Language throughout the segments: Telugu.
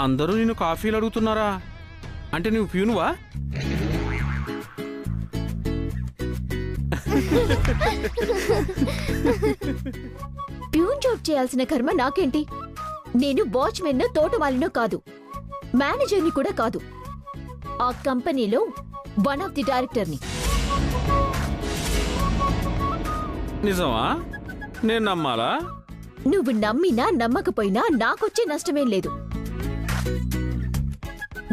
అందరూ నిన్ను కాఫీలు అడుగుతున్నారా? అంటే నువ్వు ప్యూనువా? ప్యూన్ జాబ్ చేయాల్సిన కర్మ నాకేంటి? నేను వాచ్మెన్ తోటమాలినో కాదు, మేనేజర్ని కూడా కాదు. ఆ కంపెనీలో వన్ ఆఫ్ ది డైరెక్టర్ని. నిజమా? నేను నమ్మాలా? నువ్వు నమ్మినా నమ్మకపోయినా నాకొచ్చే నష్టమేం లేదు.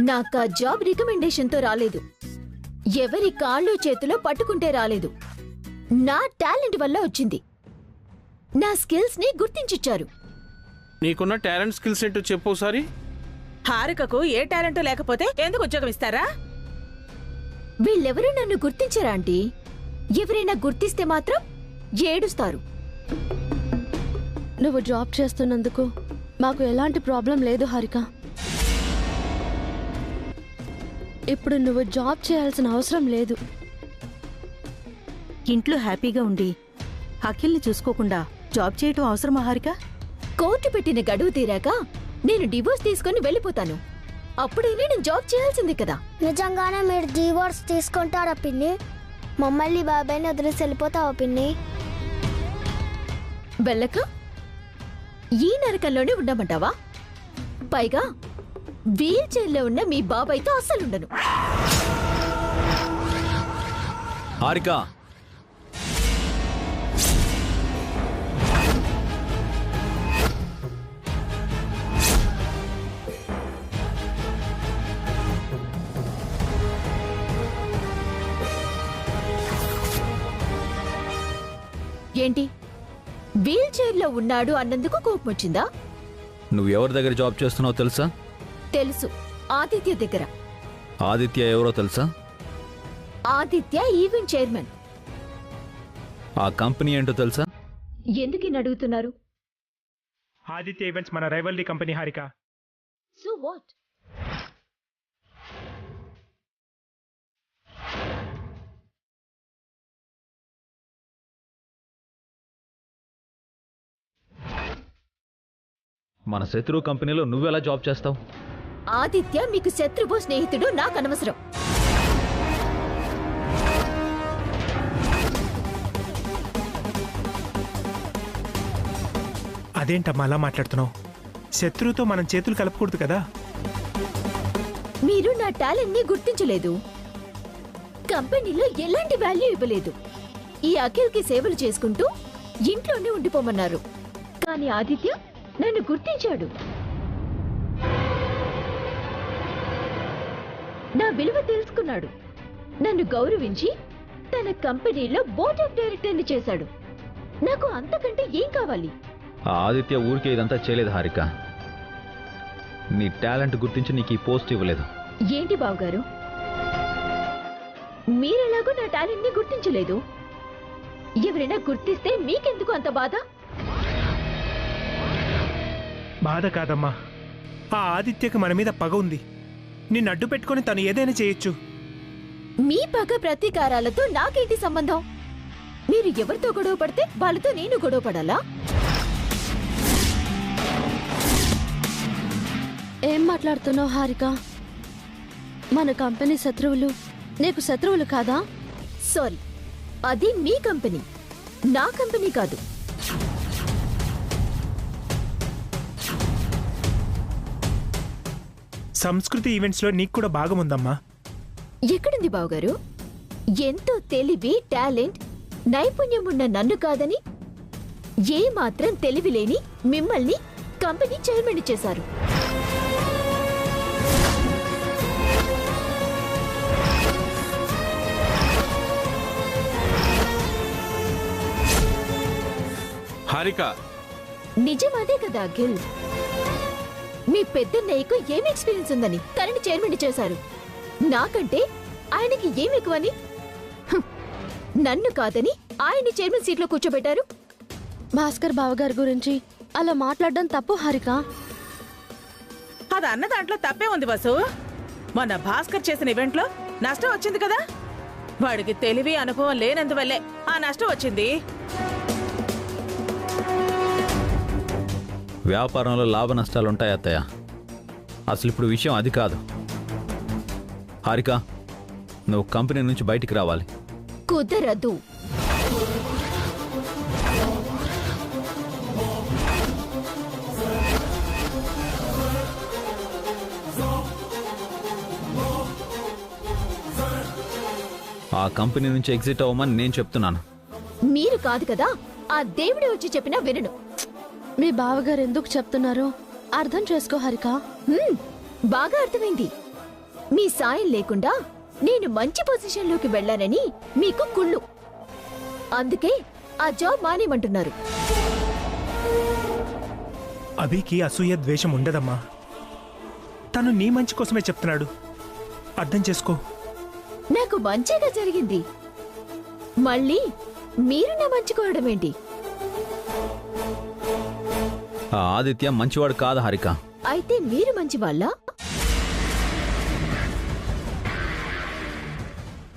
నాకా జాబ్ రికమెండేషన్తో రాలేదు, ఎవరి కాళ్ళు చేతిలో పట్టుకుంటే రాలేదు. నా టాలెంట్ వల్ల వచ్చింది. నా స్కిల్స్ ని గుర్తించిచ్చారు. నీకున్న టాలెంట్ స్కిల్స్ ఏంటో చెప్పు ఒకసారి. హారికకు ఏ టాలెంట్ లేకపోతే ఎందుకు ఉద్యోగం ఇస్తారా? వీళ్ళెవరూ నన్ను గుర్తించరా ఆంటీ? ఎవరైనా గుర్తిస్తే మాత్రం ఏడుస్తారు. నువ్వు జాబ్ చేస్తున్నందుకు మాకు ఎలాంటి ప్రాబ్లం లేదు హారిక. ఇప్పుడు నువ్వు జాబ్ చేయాల్సిన అవసరం లేదు. ఇంట్లో హ్యాపీగా ఉండి అఖిల్ని చూసుకోకుండా జాబ్ చేయటం అవసరమా హారిక? కోర్టు పెట్టిన గడువు తీరాక నేను డివోర్స్ తీసుకుని వెళ్ళిపోతాను. అప్పుడైనా నేను జాబ్ చేయాల్సిందే కదా. నిజంగానే మీరు డివోర్స్ తీసుకుంటారా పిన్ని? మమ్మల్ని బాబాయ్ని వదిలేసి వెళ్ళిపోతావా పిన్ని? వెళ్ళక ఈ నరకంలోనే ఉండమంటావా? పైగా వీల్ చైర్లో ఉన్న మీ బాబాయ్తో అస్సలుండను. హారిక, ఏంటి, వీల్ చైర్లో ఉన్నాడు అన్నందుకు కోపం వచ్చిందా? నువ్వు ఎవరి దగ్గర జాబ్ చేస్తున్నావో తెలుసా? తెలుసు, ఆదిత్య దగ్గర. ఆదిత్య ఎవరో తెలుసా? Aditya event chairman. ఆ కంపెనీ ఏంటో తెలుసా? ఎందుకు అడుగుతున్నారు? ఆదిత్య ఈవెంట్స్ మన rivalry company Harika. So what? మన శత్రువు కంపెనీలో నువ్వెలా జాబ్ చేస్తావు? ఆదిత్య మీకు శత్రువు స్నేహితుడు నాకు అనవసరం. అదేంటమ్మా అలా మాట్లాడుతున్నావు? శత్రువుతో మనం చేతులు కలపకూడదు కదా. మీరు నా టాలెంట్ ని గుర్తించలేదు, కంపెనీలో ఎలాంటి వాల్యూ ఇవ్వలేదు. ఈ అఖిల్కి సేవలు చేసుకుంటూ ఇంట్లోనే ఉండిపోమన్నారు. కానీ ఆదిత్య నన్ను గుర్తించాడు. నా విలువ తెలుసుకున్నాడు. నన్ను గౌరవించి తన కంపెనీలో బోర్డ్ ఆఫ్ డైరెక్టర్ని చేశాడు. నాకు అంతకంటే ఏం కావాలి? ఆ ఆదిత్య ఊరికే ఇదంతా చేయలేదు హారిక. నీ టాలెంట్ గుర్తించి నీకు ఈ పోస్ట్ ఇవ్వలేదు. ఏంటి బావగారు, మీరెలాగో నా టాలెంట్ ని గుర్తించలేదు. ఎవరైనా గుర్తిస్తే మీకెందుకు అంత బాధ? బాధ కాదమ్మా, ఆ ఆదిత్యకి మన మీద పగ ఉంది. నిన్ను అడ్డు పెట్టుకుని తను ఏదైనా చేయొచ్చు. మీ పగ ప్రతీకారాలతో నాకేంటి సంబంధం? మీరు ఎవరితో గొడవ పడితే వాళ్ళతో నేను గొడవ పడాలా? ఏం మాట్లాడుతున్నావు హారిక? మన కంపెనీ శత్రువులు నీకు శత్రువులు కాదా? సారీ, అది మీ కంపెనీ, నా కంపెనీ కాదు. సంస్కృతి ఈవెంట్స్లో నీకు కూడా భాగముందమ్మా. ఎక్కడుంది బావగారు? ఎంతో తెలివి, టాలెంట్, నైపుణ్యం ఉన్న నన్ను కాదని ఏ మాత్రం తెలివి లేని మిమ్మల్ని కంపెనీ చైర్మన్ చేశారు. హారిక, నిజం అదే కదా అఖిల్. మీ పెద్దన్నయ్యకు ఏం ఎక్స్పీరియన్స్ ఉందని తనని చైర్మన్ చేశారు. నాకంటే ఆయనకి ఏం ఎక్కువని నన్ను కాదని ఆయన్ని చైర్మన్ సీట్లో కూర్చోబెట్టారు. భాస్కర్ బావగారి గురించి అలా మాట్లాడడం తప్పు హారిక. అది అన్న దాంట్లో తప్పే ఉంది వసు. మన భాస్కర్ చేసిన ఈవెంట్లో నష్టం వచ్చింది కదా. వాడికి తెలివి అనుభవం లేనందువల్లే ఆ నష్టం వచ్చింది. వ్యాపారంలో లాభ నష్టాలుంటాయి అత్తయ్య. అసలు ఇప్పుడు విషయం అది కాదు. హారిక, నువ్వు కంపెనీ నుంచి బయటికి రావాలి. కుదరదు. ఆ కంపెనీ నుంచి ఎగ్జిట్ అవ్వమని నేను చెప్తున్నాను. మీరు కాదు కదా, ఆ దేవుడే వచ్చి చెప్పినా వినను. మీ బావగారు ఎందుకు చెప్తున్నారో అర్థం చేసుకో హారిక. బాగా అర్థమైంది. మీ సాయం లేకుండా నేను మంచి పొజిషన్లోకి వెళ్ళానని మీకు కుళ్ళు. అందుకే ఆ జాబ్ మానేమంటున్నారు. అభికి అసూయ ద్వేషం ఉండదమ్మా. తను నీ మంచి కోసమే చెప్తున్నాడు. అర్థం చేసుకో. నాకు మంచిగా జరిగింది, మళ్ళీ మీరు నా మంచి కోరడం ఏంటి? ఆ ఆదిత్య మంచివాడు కాదు హారిక. అయితే మీరు మంచి వాళ్ళ?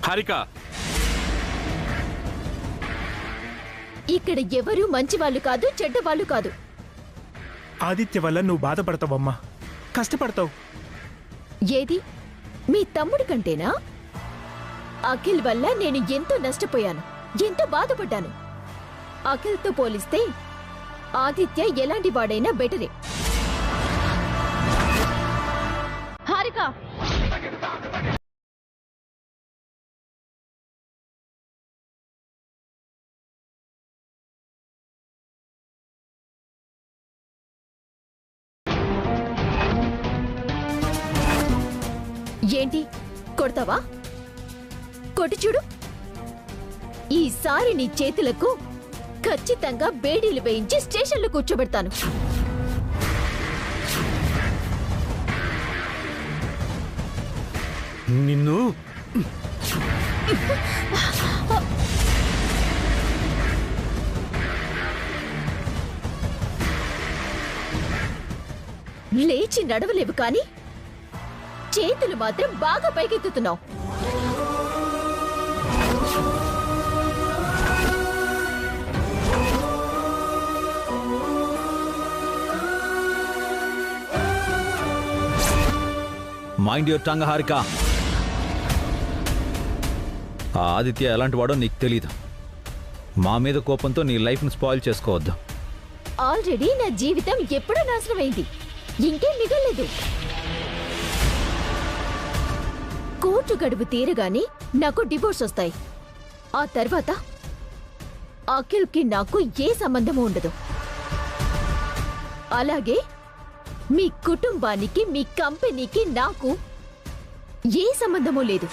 హారిక, ఇక్కడ ఎవరు మంచి వాళ్ళు కాదు, చెడ్డ వాళ్ళు కాదు. ఆదిత్య వల్ల నువ్వు బాధపడతావమ్మా, కష్టపడతావు. ఏది మీ తమ్ముడి కంటేనా? అఖిల్ వల్ల నేను ఎంతో నష్టపోయాను, ఎంతో బాధపడ్డాను. అఖిల్తో పోలిస్తే ఆదిత్య ఎలాంటి వాడైనా బెటరే. హారిక, ఏంటి కొడతావా? కొట్టి చూడు. ఈసారి నీ చేతులకు ఖచ్చితంగా బేడీలు వేయించి స్టేషన్లో కూర్చోబెడతాను. నిన్ను లేచి నడవలేవు కానీ చేతులు మాత్రం బాగా పైకెత్తుతున్నావు. Mind your tongue Harika. ఆ ఆదిత్య ఎలాంటి వాడో నీకు తెలీదు. మా మీద కోపంతో నీ లైఫ్ని స్పాయిల్ చేసుకోవద్దు. ఆల్రెడీ నా జీవితం ఎప్పుడూ నాశనమైంది, ఇంకేం మిగలేదు. కోర్టు గడువు తీరగానే నాకు డివోర్స్ వస్తాయి. ఆ తర్వాత అఖిల్కి నాకు ఏ సంబంధము ఉండదు. అలాగే మీ కుటుంబానికి, మీ కంపెనీకి నాకు ఏ సంబంధము లేదు.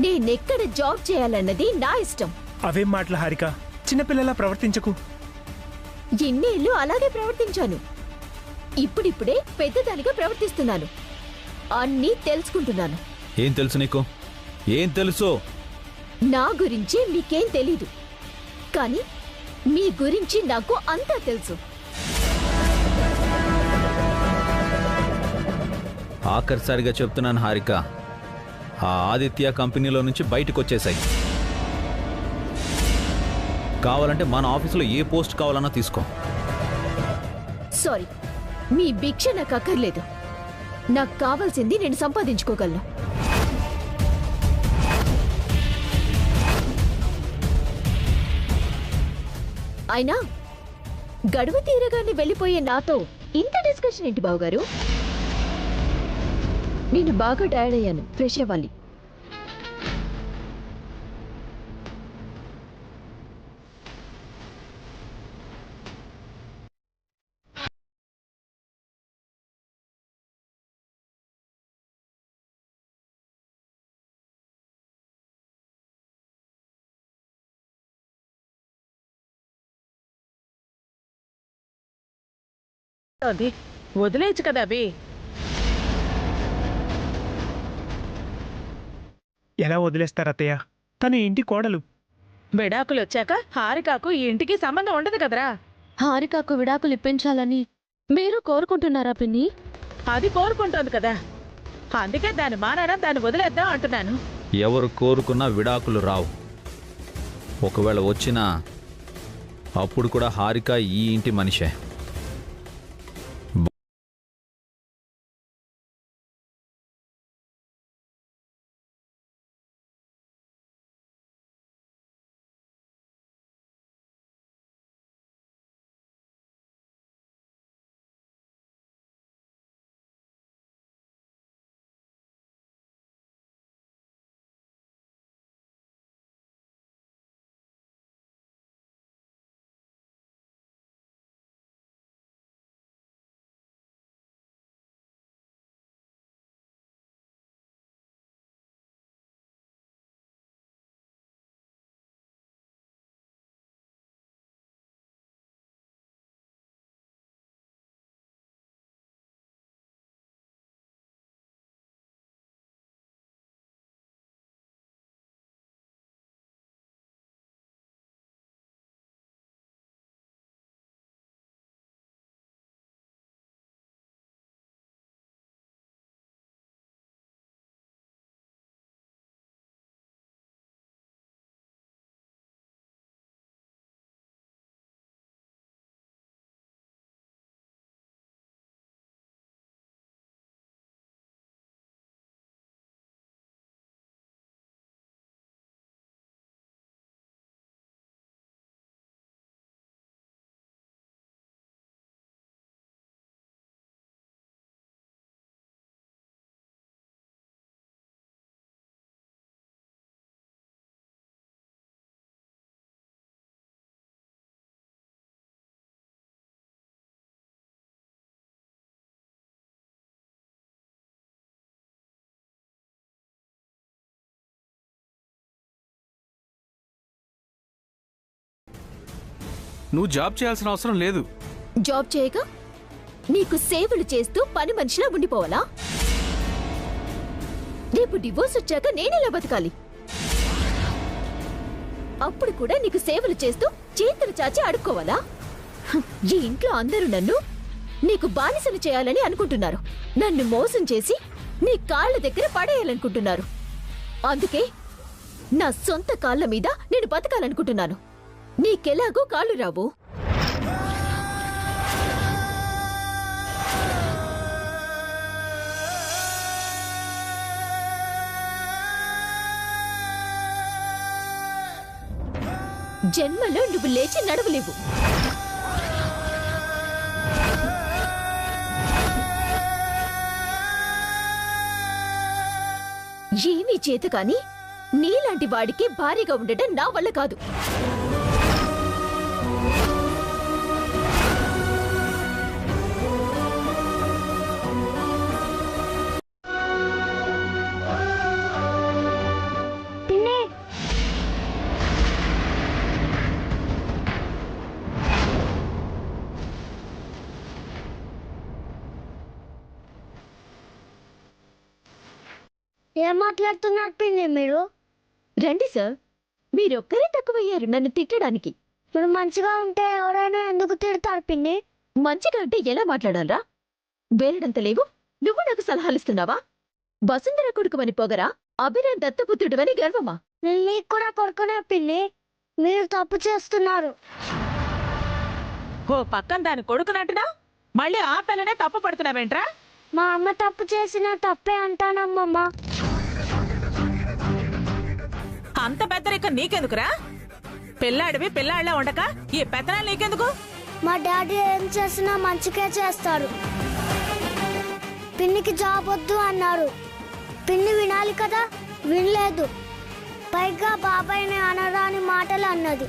నేనెక్కడ జాబ్ చేయాలన్నది నా ఇష్టం. అవేం మాటలు హారిక, చిన్నపిల్లలా ప్రవర్తించకు. ఇన్నేళ్ళు అలాగే ప్రవర్తించాను. ఇప్పుడిప్పుడే పెద్దదానిగా ప్రవర్తిస్తున్నాను. అన్నీ తెలుసుకుంటున్నాను. ఏం తెలుసు నీకు? ఏం తెలుసు? నా గురించి మీకేం తెలీదు, కానీ మీ గురించి నాకు అంతా తెలుసు. ఆఖరిసారిగా చెప్తున్నాను హారిక, ఆ ఆదిత్య కంపెనీలో నుంచి బయటకు వచ్చేసాయి. కావాలంటే మన ఆఫీసులో ఏ పోస్ట్ కావాలన్నా తీసుకో. సారీ, మీ భిక్ష నాకు అక్కర్లేదు. నాకు కావాల్సింది నేను సంపాదించుకోగలను. అయినా గడువు తీరగానే వెళ్ళిపోయే నాతో ఇంత డిస్కషన్ ఏంటి బావగారు? నేను బాగా టైర్డ్ అయ్యాను, ఫ్రెష్ అవ్వాలి. వదిలేయచ్చు కదా అభి. ఎలా వదిలేస్తారు అత్తయ్య? తను ఇంటి కోడలు. విడాకులు వచ్చాక హారికకు ఈ ఇంటికి సంబంధం ఉండదు కదరా. హారికకు విడాకులు ఇప్పించాలని మీరు కోరుకుంటున్నారా పిన్ని? అది కోరుకుంటోంది కదా, అందుకే దాని మానాన దాన్ని వదిలేద్దాం అంటున్నాను. ఎవరు కోరుకున్నా విడాకులు రావు. ఒకవేళ వచ్చినా అప్పుడు కూడా హారిక ఈ ఇంటి మనిషే. నువ్వు జాబ్ చేయాల్సిన అవసరం లేదు. జాబ్ చేయక నీకు సేవలు చేస్తూ పని మనిషిలా ఉండిపోవాలా? రేపు డివోర్స్ వచ్చాక నేనెలా బతకాలి? అప్పుడు కూడా నీకు సేవలు చేస్తూ చేతులు చాచి అడుక్కోవాలా? ఈ ఇంట్లో అందరూ నన్ను నీకు బానిసలు చేయాలని అనుకుంటున్నారు. నన్ను మోసం చేసి నీ కాళ్ళ దగ్గర పడేయాలనుకుంటున్నారు. అందుకే నా సొంత కాళ్ళ మీద నేను బతకాలనుకుంటున్నాను. నీకెలాగో కాళ్ళు రావు. జన్మలో నువ్వు లేచి నడవలేవు. ఏమీ చేత కాని నీలాంటి వాడికి భారీగా ఉండటం నా వల్ల కాదు. ఏం మాట్లాడుతున్నారు పిన్ని మీరు? రండి సార్, మీరొక్కరే తక్కువయ్యారు నన్ను తిట్టడానికి. మీరు మంచిగా ఉంటే ఎవరైనా ఎందుకు తిడతారు పిన్ని? మంచిగా అంటే ఎలా మాట్లాడాలరా? వేరడంత లేవు. నువ్వు నాకు సలహాలిస్తున్నావా? వసుంధర కొడుకువని పొగరా? అభిరామ్ దత్తపుత్రుడువని గర్వమా? మీకు కూడా కొడుకునే పిన్ని. మీరు తప్పు చేస్తున్నారు. ఓ పక్కన దాని కొడుకునట్టునా మళ్ళీ ఆ పిల్లనే తప్పు పడుతున్నావేంట్రా? మా అమ్మ తప్పు చేసిన తప్పే అంటానమ్మమ్మ. అంత పెద్దరిక నీకెందుకురా? పిల్లాడివి పిల్లాడిలా ఉండక ఈ పెత్తనాలు నీకెందుకు? మా డాడీ ఏం చేసినా మంచిగా చేస్తారు. పిన్నికి జాబ్ వద్దు అన్నారు. పిన్ని వినాలి కదా, వినలేదు. పైగా బాబాయ్ని అనరాని మాటలు అన్నది.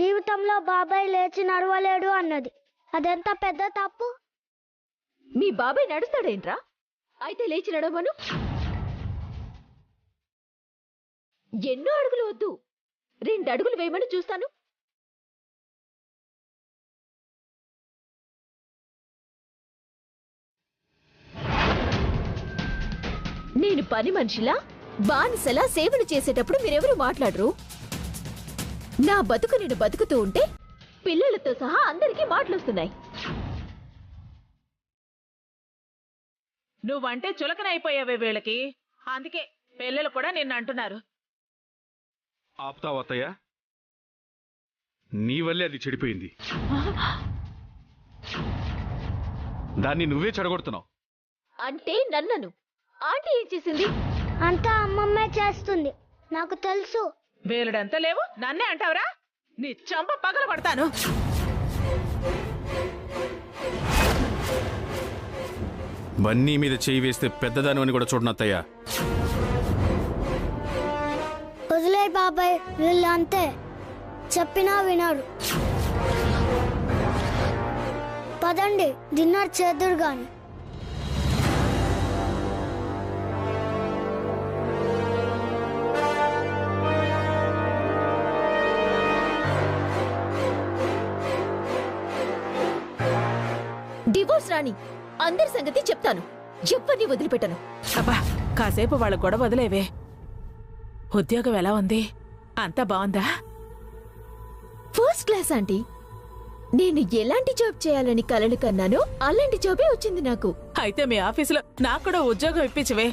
జీవితంలో బాబాయ్ లేచి నడవలేడు అన్నది. అదెంత పెద్ద తప్పు. మీ బాబాయ్ నడుస్తాడేంట్రా? అయితే లేచి నడవను. ఎన్నో అడుగులు వద్దు, 2 అడుగులు వేయమని చూస్తాను. నేను పని మనిషిలా బానిసలా సేవలు చేసేటప్పుడు మీరెవరు మాట్లాడరు. నా బతుకు నేను బతుకుతూ ఉంటే పిల్లలతో సహా అందరికీ మాటలొస్తున్నాయి. నువ్వంటే చులకనైపోయావే వీళ్ళకి, అందుకే పిల్లలు కూడా నిన్ను అంటున్నారు. ఆపుతావా అత్తయ్య? నీ వల్లే అది చెడిపోయింది. దాన్ని నువ్వే చెడగొడుతున్నావు. అంటే నన్నను ఆంటీ ఏం చేసింది? అంతా అమ్మమ్మే చేస్తుంది, నాకు తెలుసు. వేలుడంతా లేవు, నన్నే అంటావురా? నీ చంప పగల పడతాను. బన్నీ మీద చేయి వేస్తే పెద్దదానివని కూడా చూడను అత్తయ్య. వదిలే బాబాయ్, వీళ్ళు అంతే, చెప్పినా వినరు. పదండి, డిన్నర్ చేద్దురు గాని. డివోర్స్ రాణి, అందరి సంగతి చెప్తాను, ఎవరిని వదిలిపెట్టను. అబ్బా, కాసేపు వాళ్ళ గొడవ వదిలేవే. ఉద్యోగం ఎలా ఉంది? అంతా బాగుందా? First class aunty. నేను ఎలాంటి జాబ్ చేయాలని కలలు కన్నానో అలాంటి జాబే వచ్చింది నాకు. అయితే మీ ఆఫీసులో నాకు కూడా ఉద్యోగం ఇప్పించవే.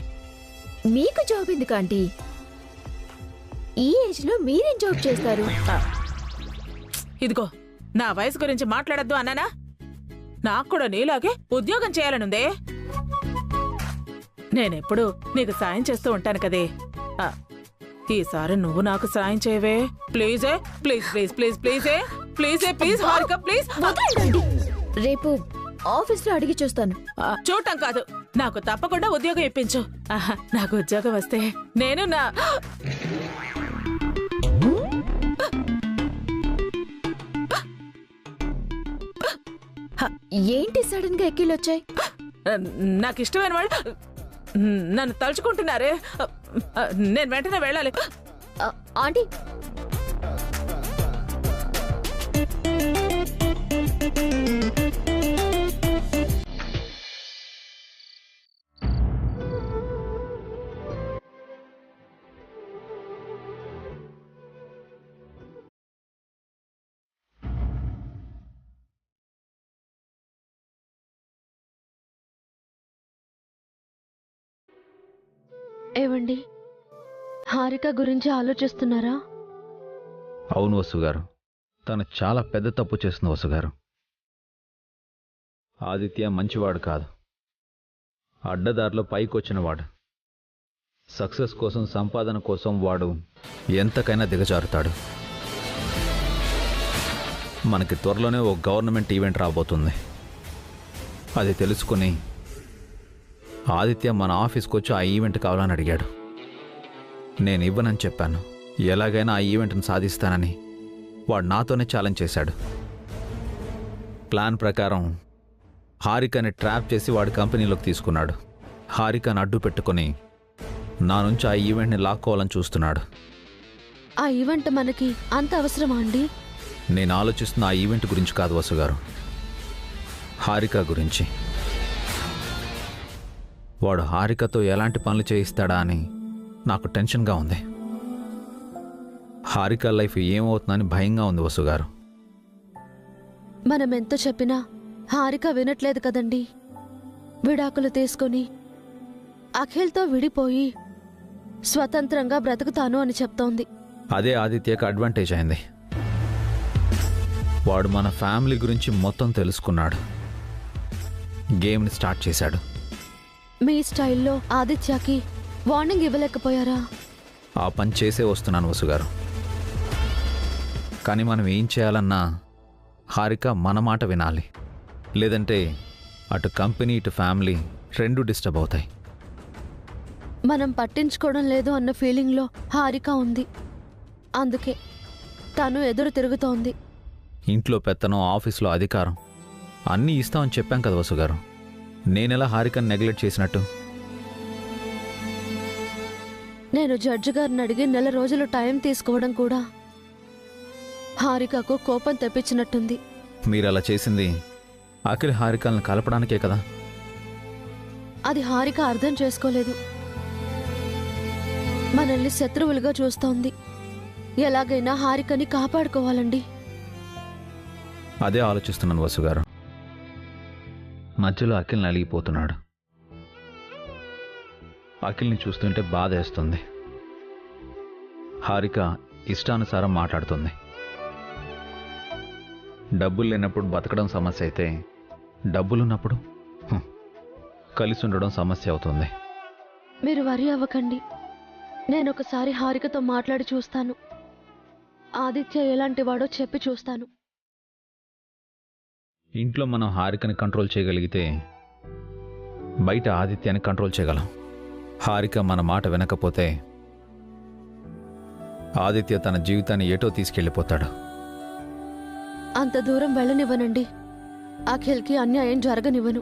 మీకు జాబ్ ఎందుకు ఆంటీ? ఈ ఏజ్ లో మీరేం జాబ్ చేస్తారు? ఇదిగో, నా వయసు గురించి మాట్లాడద్దు అన్నానా? నాకు కూడా నీలాగే ఉద్యోగం చేయాలనుందే. నేనెప్పుడు నీకు సాయం చేస్తూ ఉంటాను కదే. ఈసారి నువ్వు నాకు సాయం చేయవే. ప్లీజే, ప్లీజ్ ప్లీజ్ ప్లీజ్ ప్లీజే, ప్లీజే ప్లీజ్ హారిక ప్లీజ్. వదలండి. రేపు ఆఫీస్ లో అడిగి చూస్తాను. చూడటం కాదు, నాకు తప్పకుండా ఉద్యోగం ఇప్పించు. నాకు ఉద్యోగం వస్తే నేను నా ఏంటి సడన్ గా ఎక్కిలొచ్చాయి? నాకు ఇష్టమైన వాళ్ళు నన్ను తలుచుకుంటున్నారే. నేను వెంటనే వెళ్ళాలి. ఆంటీ, ఏవండి, హారిక గురించి ఆలోచిస్తున్నారా? అవును వసుగారు, తను చాలా పెద్ద తప్పు చేస్తుంది వసుగారు. ఆదిత్య మంచివాడు కాదు, అడ్డదారిలో పైకొచ్చినవాడు. సక్సెస్ కోసం, సంపాదన కోసం వాడు ఎంతకైనా దిగజారుతాడు. మనకి త్వరలోనే ఒక గవర్నమెంట్ ఈవెంట్ రాబోతుంది. అది తెలుసుకుని ఆదిత్య మన ఆఫీస్కి వచ్చి ఆ ఈవెంట్ కావాలని అడిగాడు. నేను ఇవ్వనని చెప్పాను. ఎలాగైనా ఆ ఈవెంట్ని సాధిస్తానని వాడు నాతోనే ఛాలెంజ్ చేశాడు. ప్లాన్ ప్రకారం హారికని ట్రాప్ చేసి వాడి కంపెనీలోకి తీసుకున్నాడు. హారికని అడ్డు పెట్టుకుని నా నుంచి ఆ ఈవెంట్ని లాక్కోవాలని చూస్తున్నాడు. ఆ ఈవెంట్ మనకి అంత అవసరమా అండి? నేను ఆలోచిస్తున్న ఆ ఈవెంట్ గురించి కాదు వసుగారు, హారిక గురించి. వాడు హారికతో ఎలాంటి పనులు చేయిస్తాడా అని నాకు టెన్షన్గా ఉంది. హారిక లైఫ్ ఏమవుతుందని భయంగా ఉంది వసుగారు. మనం ఎంత చెప్పినా హారిక వినట్లేదు కదండి. విడాకులు తీసుకొని అఖిల్తో విడిపోయి స్వతంత్రంగా బ్రతుకుతాను అని చెప్తోంది. అదే ఆదిత్యకు అడ్వాంటేజ్ అయింది. వాడు మన ఫ్యామిలీ గురించి మొత్తం తెలుసుకున్నాడు. గేమ్ని స్టార్ట్ చేశాడు. మీ స్టైల్లో ఆదిత్యకి వార్నింగ్ ఇవ్వలేకపోయారా? ఆ పని చేసే వస్తున్నాను వసుగారు. కానీ మనం ఏం చేయాలన్నా హారిక మన మాట వినాలి. లేదంటే అటు కంపెనీ ఇటు ఫ్యామిలీ రెండు డిస్టర్బ్ అవుతాయి. మనం పట్టించుకోవడం లేదు అన్న ఫీలింగ్లో హారిక ఉంది. అందుకే తను ఎదురు తిరుగుతోంది. ఇంట్లో పెత్తనం, ఆఫీస్లో అధికారం అన్నీ ఇస్తామని చెప్పాం కదా వసుగారు. నేనెలా హారికను నెగ్లెక్ట్ చేసినట్టు? నేను జడ్జి గారిని అడిగి 4 రోజులు టైం తీసుకోవడం కూడా హారికకు కోపం తెప్పించినట్టుంది. మీరు అలా చేసింది అఖిల్ హారికలను కలపడానికే కదా. అది హారిక అర్థం చేసుకోలేదు. మనల్ని శత్రువులుగా చూస్తోంది. ఎలాగైనా హారికని కాపాడుకోవాలండి. అదే ఆలోచిస్తున్నాను వసుగారు. మధ్యలో అఖిల్ని అలిగిపోతున్నాడు. అఖిల్ని చూస్తుంటే బాధేస్తుంది. హారిక ఇష్టానుసారం మాట్లాడుతుంది. డబ్బులు లేనప్పుడు బతకడం సమస్య అయితే డబ్బులున్నప్పుడు కలిసి ఉండడం సమస్య అవుతుంది. మీరు వరి అవ్వకండి. నేను ఒకసారి హారికతో మాట్లాడి చూస్తాను. ఆదిత్య ఎలాంటి వాడో చెప్పి చూస్తాను. ఇంట్లో మనం హారికని కంట్రోల్ చేయగలిగితే బయట ఆదిత్యాన్ని కంట్రోల్ చేయగలం. హారిక మన మాట వినకపోతే ఆదిత్య తన జీవితాన్ని ఏటో తీసుకెళ్ళిపోతాడు. అంత దూరం వెళ్ళనివ్వనండి. అఖిల్కి అన్యాయం జరగనివ్వను.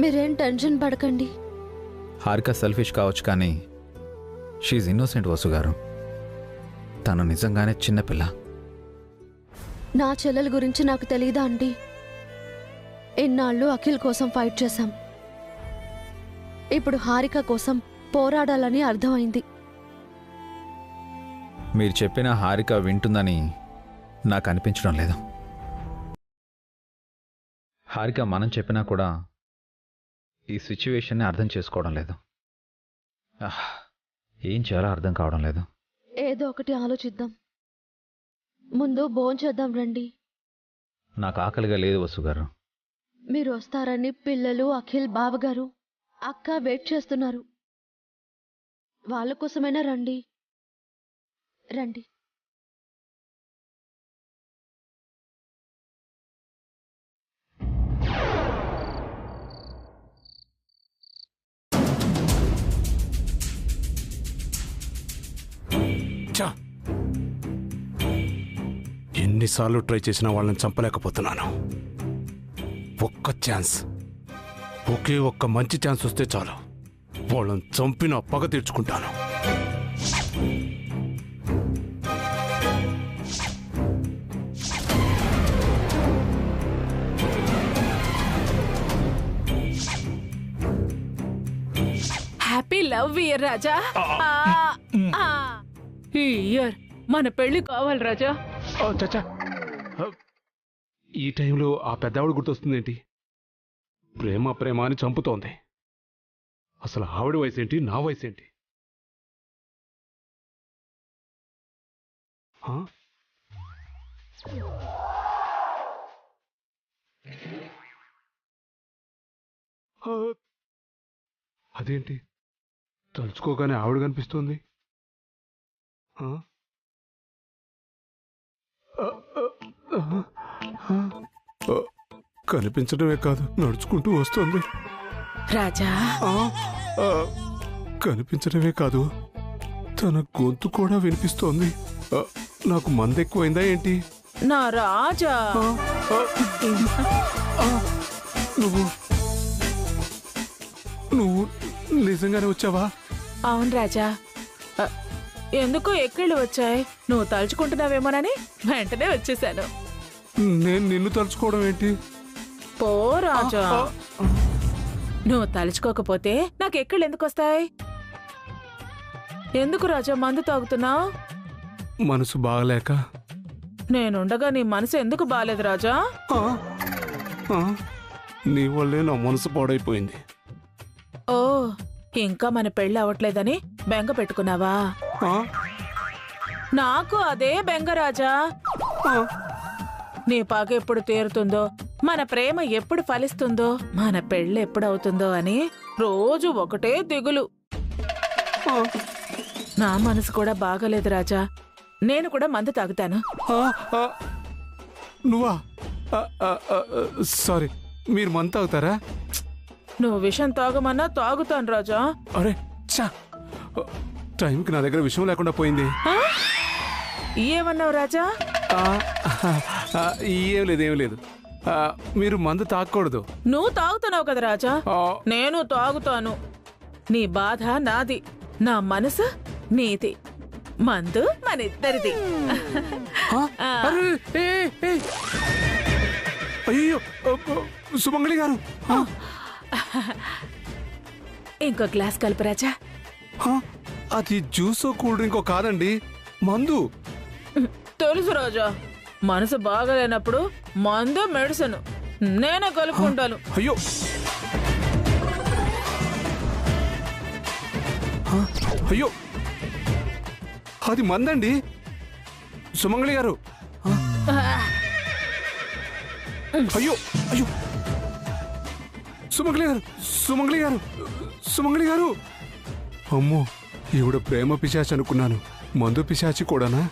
మీరేం టెన్షన్ పడకండి. హారిక సెల్ఫిష్ కావచ్చు, కానీ షీఈ్ ఇన్నోసెంట్ వసు గారు. తను నిజంగానే చిన్నపిల్ల. నా చెల్లెల గురించి నాకు తెలీదా అండి? ఇన్నాళ్ళు అఖిల్ కోసం ఫైట్ చేశాం. ఇప్పుడు హారిక కోసం పోరాడాలని అర్థమైంది. మీరు చెప్పిన హారిక వింటుందని నాకు అనిపించడం లేదు. హారిక మనం చెప్పినా కూడా ఈ సిచ్యువేషన్ని అర్థం చేసుకోవడం లేదు. ఏం చేయాలో అర్థం కావడం లేదు. ఏదో ఒకటి ఆలోచిద్దాం. ముందు భోంచేద్దాం రండి. నాకు ఆకలిగా లేదు వసు గారు. మీరు వస్తారని పిల్లలు, అఖిల్ బావగారు, అక్క వెయిట్ చేస్తున్నారు. వాళ్ళ కోసమైనా రండి. రండి. ఎన్నిసార్లు ట్రై చేసినా వాళ్ళని చంపలేకపోతున్నాను. ఒక్క ఛాన్స్, ఒకే ఒక్క మంచి ఛాన్స్ వస్తే చాలు. వాళ్ళని చంపిన పగ తీర్చుకుంటాను. హ్యాపీ లవ్ ఇయర్ రాజా. ఈ ఇయర్ మన పెళ్లి కావాలి రాజా. చచ్చా, ఈ టైంలో ఆ పెద్దావిడ గుర్తొస్తుందేంటి? ప్రేమ ప్రేమ అని చంపుతోంది. అసలు ఆవిడ వయసేంటి, నా వయసేంటి? అదేంటి తలుచుకోగానే ఆవిడ కనిపిస్తోంది? కనిపించడమే కాదు, నడుచుకుంటూ వస్తుంది. రాజా, కనిపించడమే కాదు, తన గొంతు కూడా వినిపిస్తోంది. నాకు మందెక్కువైందా ఏంటి? నా రాజా, నువ్వు నువ్వు నిజంగానే వచ్చావా? అవును రాజా. ఎందుకో ఎక్కిళ్ళు వచ్చాయి. నువ్వు తలుచుకుంటున్నావేమోనని వెంటనే వచ్చేసాను. నేను నిన్ను తలుచుకోవడం ఏంటి? పో రాజా. నువ్వు తలుచుకోకపోతే నాకు ఎక్కిళ్ళు ఎందుకు వస్తాయి? ఎందుకు రాజా మందు తాగుతున్నావు? మనసు బాగలేక. నేనుండగా నీ మనసు ఎందుకు బాలేదు రాజా? నీ వల్లే నా మనసు పాడైపోయింది. ఓ, ఇంకా మన పెళ్ళి అవ్వట్లేదని బెంగ పెట్టుకున్నావా? నాకు అదే బెంగ రాజా. నీ పగ ఎప్పుడు తీరుతుందో, మన ప్రేమ ఎప్పుడు ఫలిస్తుందో, మన పెళ్ళి ఎప్పుడవుతుందో అని రోజు ఒకటే దిగులు. నా మనసు కూడా బాగలేదు రాజా. నేను కూడా మందు తాగుతాను. నువ్వా? సారీ, మీరు మందు తాగుతారా? నువ్వు విషం తాగమన్నా తాగుతాను రాజా. అరే చా, టైంకి నా దగ్గర విషయం లేకుండా పోయింది. ఏమన్నావు రాజా? ఏం లేదు, ఏం లేదు. మీరు మందు తాగకూడదు. నువ్వు తాగుతున్నావు కదా రాజా, నేను తాగుతాను. నీ బాధ నాది, నా మనసు నీది, మందు మనిద్దరిది. అయ్యో సుమంగళి గారు, ఇంకో గ్లాస్ కలుపు రాజా. అది జ్యూసో కూల్ డ్రింకో కాదండి, మందు. తెలుసు రాజా, మనసు బాగలేనప్పుడు మందు మెడిసిన్ నేనే కలుపుకుంటాను. అయ్యో, అయ్యో అది మందండి. సుమంగళి గారు. అయ్యో అయ్యో, సుమంగళి గారు, సుమంగళి గారు, సుమంగళి గారు. అమ్మో, ఈవిడ ప్రేమ పిశాచి అనుకున్నాను. మందు పిశాచి కూడానా?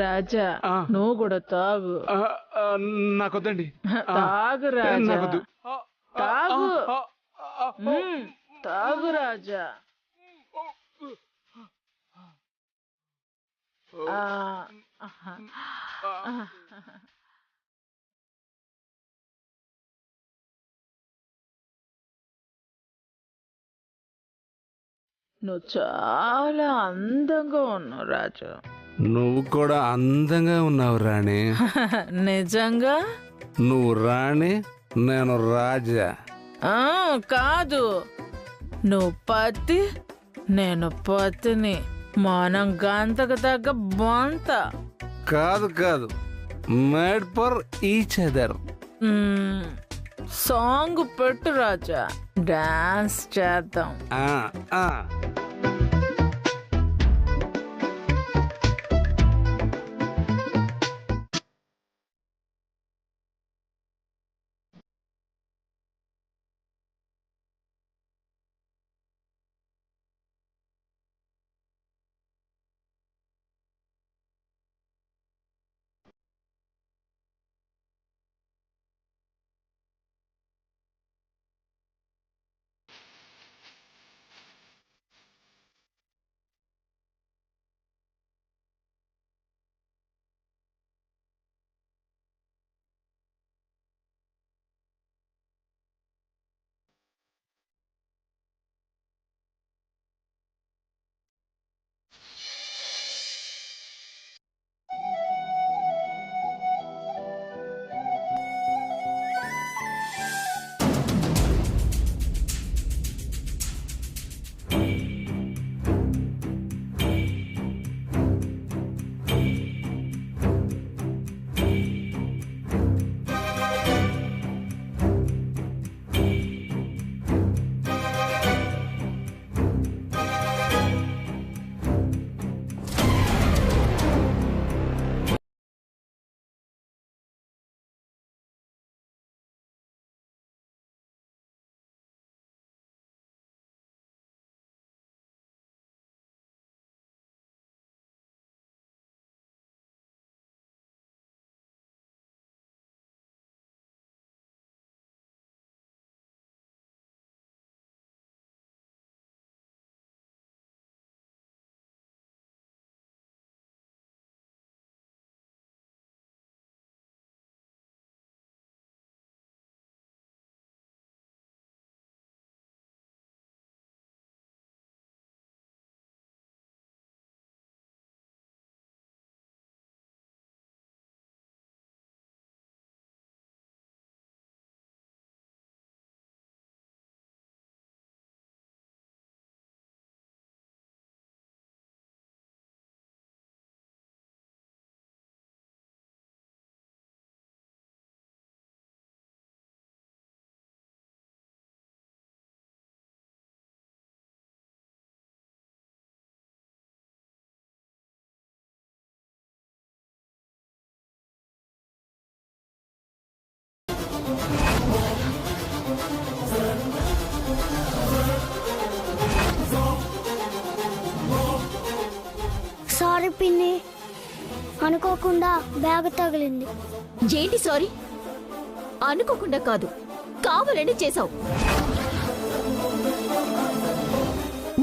రాజా, నువ్వు కూడా తాగు. నాకొద్దండి. తాగు రాజా, నాకొద్దు. తాగు. తాగు రాజా. నువ్వు చాలా అందంగా ఉన్నావు రాజా. నువ్వు కూడా అందంగా ఉన్నావు రాణి. నిజంగా? నువ్వు రాణి, నేను రాజా. కాదు, నువ్వు పతి, నేను పతిని. మనం గంతకు తగ్గ బొంత. కాదు కాదు, made for each other. Song పెట్టు రాజా, డాన్స్ చేద్దాం. సారీ పిన్ని, అనుకోకుండా బ్యాగ్ తగిలింది. ఏంటి సారీ? అనుకోకుండా కాదు, కావాలని చేశావు.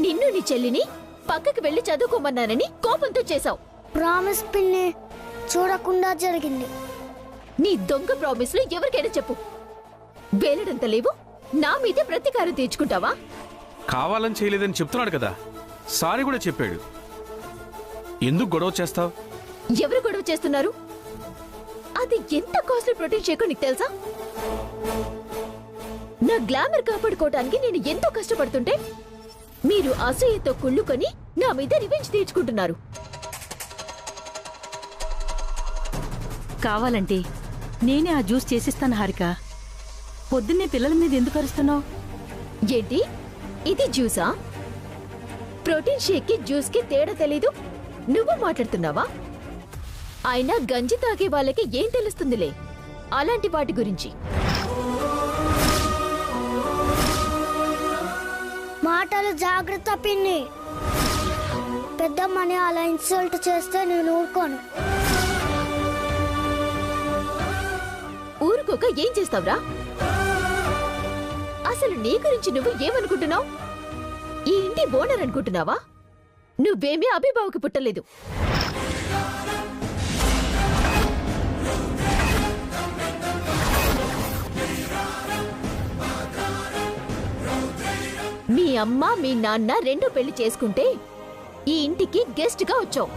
నిన్ను నీ చెల్లిని పక్కకి వెళ్లి చదువుకోమన్నానని కోపంతో చేశావు. ప్రామిస్ పిన్ని, చూడకుండా జరిగింది. నీ దొంగ ప్రామిస్లు ఎవరికైనా చెప్పు. వేలడంత లేవు, నా మీదే ప్రతీకారం తీర్చుకుంటావా? కావాలని చేయలేదని చెప్తున్నాడు కదా, సారీ కూడా చెప్పాడు. ఎందుకు గొడవ చేస్తావు? ఎవరు గొడవ చేస్తున్నారు? అది ఎంత కాస్ట్లీ ప్రోటీన్ షేకో నీకు తెలుసా? నా గ్లామర్ కాపాడుకోవడానికి నేను ఎంతో కష్టపడుతుంటే మీరు అసూయతో కుళ్ళుకొని నా మీద రివెంజ్ తీర్చుకుంటున్నారు. కావాలంటే నేనే ఆ జ్యూస్ చేసిస్తాను హారిక. పొద్దున్నే పిల్లల మీద ఎందుకు అరుస్తున్నావు? ఏంటి ఇది జ్యూసా? ప్రోటీన్ షేక్ కి జ్యూస్ కి తేడా తెలీదు, నువ్వు మాట్లాడుతున్నావా? అయినా గంజి తాగే వాళ్ళకి ఏం తెలుస్తుందిలే అలాంటి వాటి గురించి. మాటలు జాగ్రత్త పిన్ని. పెద్దమ్మని అలా ఇన్సల్ట్ చేస్తే నేను ఊరుకోను. ఊరుకోక ఏం చేస్తావురా? అసలు నీ గురించి నువ్వు ఏమనుకుంటున్నావు? ఈ ఇంటి ఓనర్ అనుకుంటున్నావా? నువ్వేమీ అభిబావుకి పుట్టలేదు. మీ అమ్మ మీ నాన్న రెండో పెళ్లి చేసుకుంటే ఈ ఇంటికి గెస్ట్ గా వచ్చావు.